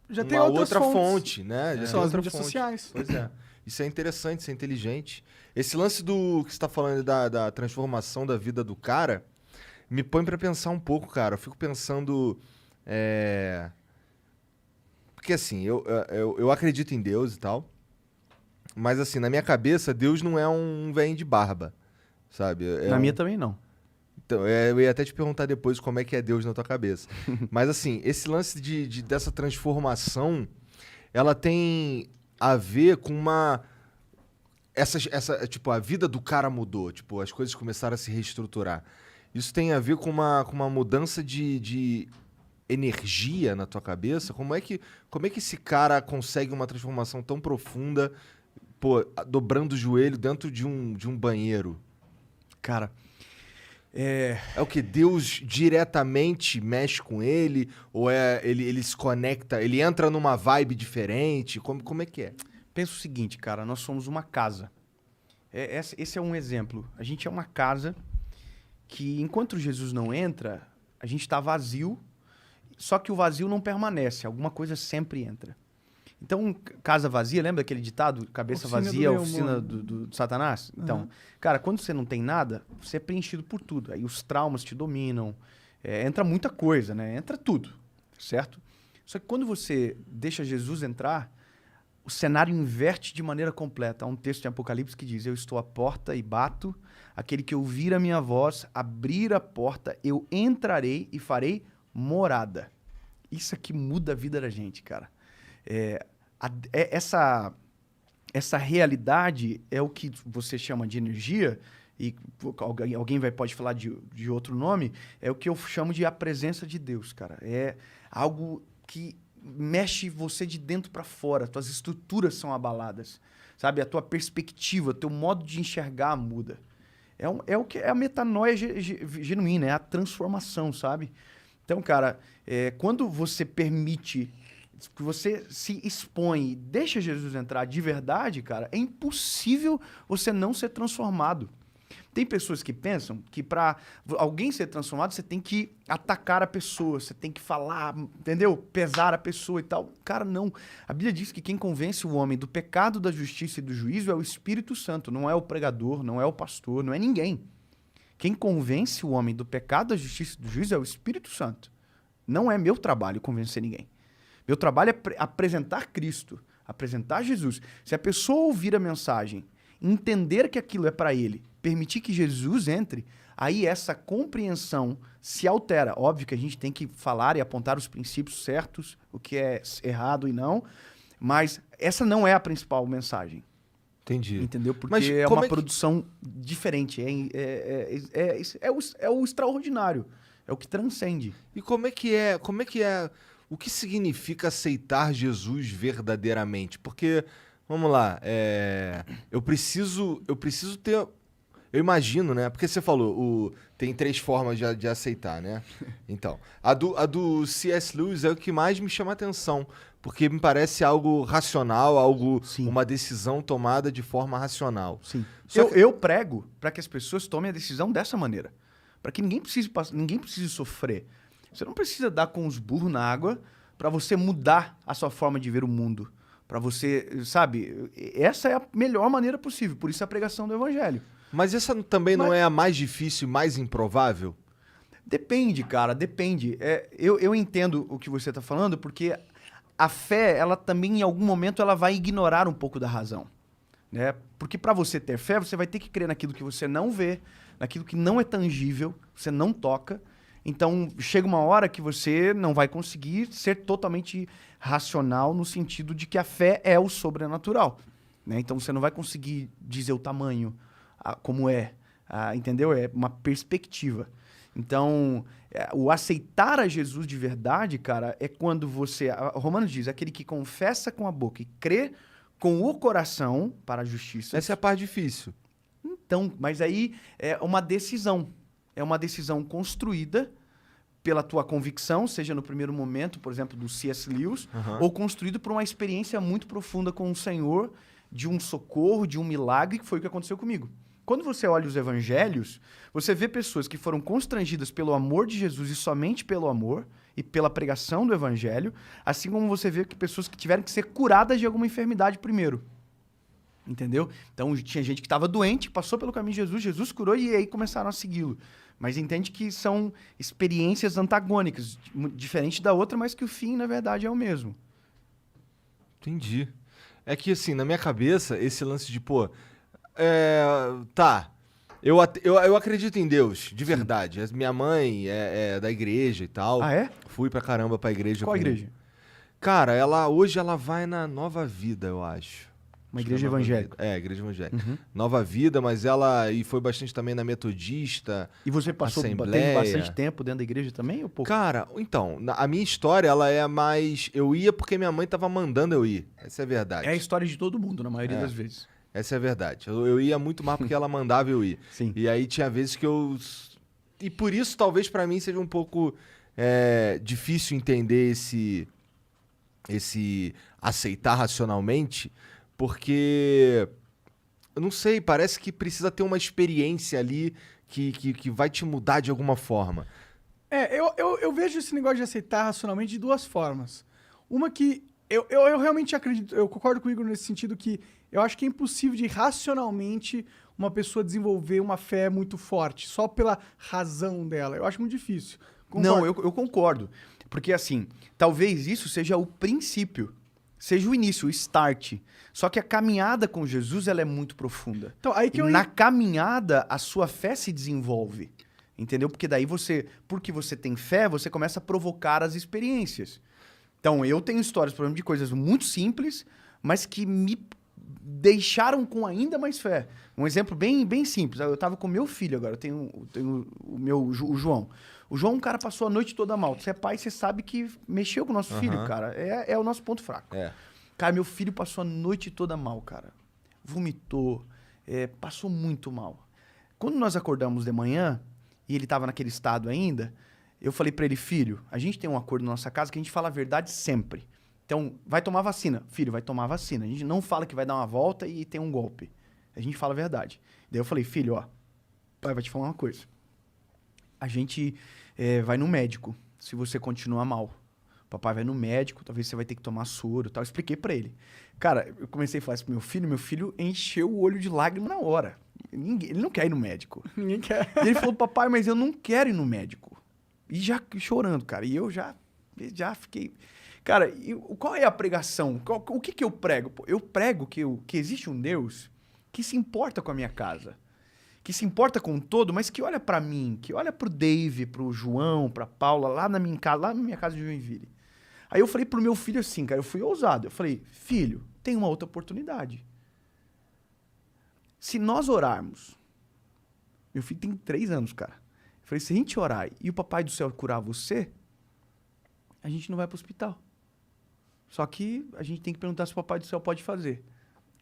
Já tem uma outras outra fontes. fonte, né? Já São tem as outra mídias fonte. sociais. Pois é. Isso é interessante, isso é inteligente. Esse lance do que você tá falando da transformação da vida do cara me põe pra pensar um pouco, cara. Eu fico pensando. é, Porque assim, eu acredito em Deus e tal. Mas assim, na minha cabeça, Deus não é um velho de barba, sabe? Na minha também não. Então, eu ia até te perguntar depois como é que é Deus na tua cabeça. Mas assim, esse lance dessa transformação, ela tem a ver com tipo, a vida do cara mudou, tipo, as coisas começaram a se reestruturar. Isso tem a ver com uma mudança de energia na tua cabeça? Como é que esse cara consegue uma transformação tão profunda, pô, dobrando o joelho dentro de um banheiro? Cara, é... É o que Deus diretamente mexe com ele? Ou ele se conecta, ele entra numa vibe diferente? Como é que é? pensa o seguinte, cara. Nós somos uma casa. Esse é um exemplo. A gente é uma casa que, enquanto Jesus não entra, a gente está vazio, só que o vazio não permanece. Alguma coisa sempre entra. Então, casa vazia, lembra aquele ditado? Cabeça Oficina do vazia, meu oficina amor. do Satanás? Então, cara, quando você não tem nada, você é preenchido por tudo. Aí os traumas te dominam, entra muita coisa, né? Entra tudo, certo? Só que quando você deixa Jesus entrar, o cenário inverte de maneira completa. Há um texto em Apocalipse que diz: eu estou à porta e bato, aquele que ouvir a minha voz, abrir a porta, eu entrarei e farei morada. Isso aqui muda a vida da gente, cara. Essa realidade é o que você chama de energia, e alguém pode falar de outro nome, é o que eu chamo de a presença de Deus, cara. É algo que mexe você de dentro para fora, tuas estruturas são abaladas, sabe? A tua perspectiva, teu modo de enxergar muda. É o que é a metanoia genuína, é a transformação, sabe? Então, cara, quando você permite, que você se expõe e deixa Jesus entrar de verdade, cara, é impossível você não ser transformado. Tem pessoas que pensam que para alguém ser transformado, você tem que atacar a pessoa, você tem que falar, entendeu? Pesar a pessoa e tal. Cara, não. A Bíblia diz que quem convence o homem do pecado, da justiça e do juízo é o Espírito Santo, não é o pregador, não é o pastor, não é ninguém. Quem convence o homem do pecado, da justiça e do juízo é o Espírito Santo. Não é meu trabalho convencer ninguém. Meu trabalho é apresentar Cristo, apresentar Jesus. Se a pessoa ouvir a mensagem, entender que aquilo é para ele, permitir que Jesus entre, aí essa compreensão se altera. Óbvio que a gente tem que falar e apontar os princípios certos, o que é errado e não, mas essa não é a principal mensagem. Entendi. Entendeu? Porque Mas é como uma é que- produção diferente, é o extraordinário, é o que transcende. E como é que é, o que significa aceitar Jesus verdadeiramente? Porque, vamos lá, eu preciso ter, eu imagino, né? Porque você falou, tem três formas de aceitar, né? Então, a do C.S. Lewis é o que mais me chama a atenção, porque me parece algo racional, Sim. uma decisão tomada de forma racional. Sim. Só que- Eu prego para que as pessoas tomem a decisão dessa maneira. Para que ninguém precise sofrer. Você não precisa dar com os burros na água para você mudar a sua forma de ver o mundo. Para você, sabe? Essa é a melhor maneira possível. Por isso a pregação do evangelho. Mas essa também não Mas- é a mais difícil e mais improvável? Depende, cara, depende. Eu entendo o que você está falando, porque a fé, ela também, em algum momento, ela vai ignorar um pouco da razão. Né? Porque para você ter fé, você vai ter que crer naquilo que você não vê, naquilo que não é tangível, você não toca. Então, chega uma hora que você não vai conseguir ser totalmente racional no sentido de que a fé é o sobrenatural. Né? Então, você não vai conseguir dizer o tamanho, como é, entendeu? É uma perspectiva. Então, o aceitar a Jesus de verdade, cara, é quando você... Romanos diz, aquele que confessa com a boca e crê com o coração para a justiça. Essa é a parte difícil. Então, mas aí é uma decisão. É uma decisão construída pela tua convicção, seja no primeiro momento, por exemplo, do C.S. Lewis, ou construído por uma experiência muito profunda com o Senhor, de um socorro, de um milagre, que foi o que aconteceu comigo. Quando você olha os evangelhos, você vê pessoas que foram constrangidas pelo amor de Jesus e somente pelo amor, e pela pregação do evangelho, assim como você vê que pessoas que tiveram que ser curadas de alguma enfermidade primeiro. Entendeu? Então tinha gente que estava doente, passou pelo caminho de Jesus, Jesus curou e aí começaram a segui-lo. Mas entende que são experiências antagônicas, diferente da outra, mas que o fim, na verdade, é o mesmo. Entendi. É que, assim, na minha cabeça, esse lance de, pô, tá, eu acredito em Deus, de verdade. Minha mãe é da igreja e tal. Ah, é? Fui pra caramba pra igreja. Qual igreja? Cara, hoje ela vai na Nova Vida, eu acho. Uma Acho igreja que é Nova evangélica. Vida. É, igreja evangélica. Uhum. Nova Vida, mas e foi bastante também na Metodista. E você teve Assembleia. bastante tempo dentro da igreja também, ou pouco? Cara, então, a minha história, ela é mais... Eu ia porque minha mãe tava mandando eu ir. Essa é a verdade. É a história de todo mundo, na maioria das vezes. Essa é a verdade. Eu ia muito mais porque ela mandava eu ir. Sim. E aí tinha vezes que eu... E por isso, talvez pra mim seja um pouco difícil entender esse aceitar racionalmente, porque... Eu não sei, parece que precisa ter uma experiência ali que vai te mudar de alguma forma. Eu vejo esse negócio de aceitar racionalmente de duas formas. Uma que eu realmente acredito, eu concordo comigo nesse sentido que eu acho que é impossível de racionalmente uma pessoa desenvolver uma fé muito forte, só pela razão dela. Eu acho muito difícil. Concordo. Não, eu concordo. Porque, assim, talvez isso seja o princípio, seja o início, o start. Só que a caminhada com Jesus, ela é muito profunda. Então, aí que E na caminhada, a sua fé se desenvolve. Entendeu? Porque daí porque você tem fé, você começa a provocar as experiências. Então, eu tenho histórias, por exemplo, de coisas muito simples, mas que me deixaram com ainda mais fé. Um exemplo bem, bem simples. Eu tava com meu filho agora, eu tenho o João. O João, um cara passou a noite toda mal. Você é pai, você sabe que mexeu com o nosso filho, cara. É o nosso ponto fraco. Cara, meu filho passou a noite toda mal, cara. Vomitou, passou muito mal. Quando nós acordamos de manhã, e ele tava naquele estado ainda, eu falei pra ele, filho, a gente tem um acordo na nossa casa que a gente fala a verdade sempre. Então, vai tomar vacina. Filho, vai tomar vacina. A gente não fala que vai dar uma volta e tem um golpe. A gente fala a verdade. Daí eu falei, filho, ó, pai vai te falar uma coisa. A gente vai no médico se você continuar mal. Papai vai no médico, talvez você vai ter que tomar soro e tal. Eu expliquei pra ele. Cara, eu comecei a falar isso pro meu filho encheu o olho de lágrima na hora. Ele não quer ir no médico. Ninguém quer. E ele falou, papai, mas eu não quero ir no médico. E já chorando, cara. E eu já fiquei... Cara, qual é a pregação? O que eu prego? Eu prego que existe um Deus que se importa com a minha casa. Que se importa com o todo, mas que olha pra mim, que olha pro Dave, pro João, pra Paula, lá na minha casa de Joinville. Aí eu falei pro meu filho assim, cara, eu fui ousado. Eu falei, filho, tem uma outra oportunidade. Se nós orarmos, meu filho tem 3 anos, cara. Eu falei, se a gente orar e o Papai do Céu curar você, a gente não vai pro hospital. Só que a gente tem que perguntar se o Papai do Céu pode fazer.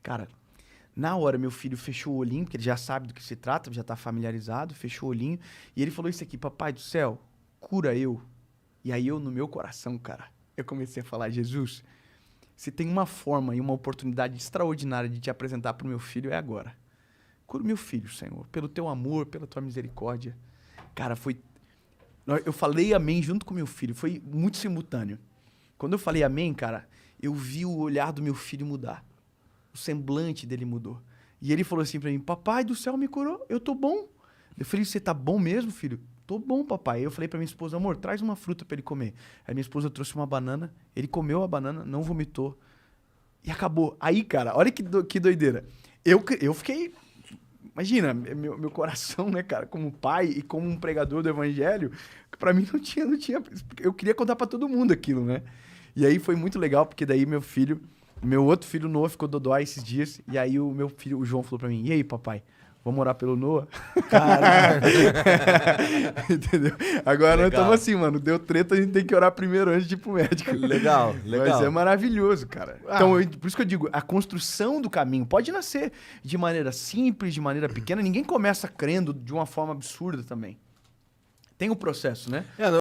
Cara, na hora meu filho fechou o olhinho, porque ele já sabe do que se trata, já tá familiarizado, fechou o olhinho, e ele falou isso aqui, Papai do Céu, cura eu. E aí eu, no meu coração, cara, eu comecei a falar, Jesus, se tem uma forma e uma oportunidade extraordinária de te apresentar pro meu filho, é agora. Cura o meu filho, Senhor, pelo teu amor, pela tua misericórdia. Cara, eu falei amém junto com meu filho, foi muito simultâneo. Quando eu falei amém, cara, eu vi o olhar do meu filho mudar. O semblante dele mudou. E ele falou assim pra mim, Papai do Céu me curou, eu tô bom. Eu falei, você tá bom mesmo, filho? Tô bom, papai. Eu falei pra minha esposa, amor, traz uma fruta pra ele comer. Aí minha esposa trouxe uma banana, ele comeu a banana, não vomitou. E acabou. Aí, cara, olha que doideira. Eu fiquei... Imagina, meu coração, né, cara, como pai e como um pregador do evangelho, pra mim não tinha... Eu queria contar pra todo mundo aquilo, né? E aí foi muito legal, porque daí meu outro filho, Noah, ficou dodói esses dias, e aí o meu filho, o João, falou pra mim, e aí, papai, vamos orar pelo Noah? Caralho! Entendeu? Agora legal. Nós estamos assim, mano, deu treta, a gente tem que orar primeiro antes de ir pro médico. Legal. Mas é maravilhoso, cara. Então, por isso que eu digo, a construção do caminho pode nascer de maneira simples, de maneira pequena, ninguém começa crendo de uma forma absurda também. Tem o processo, né?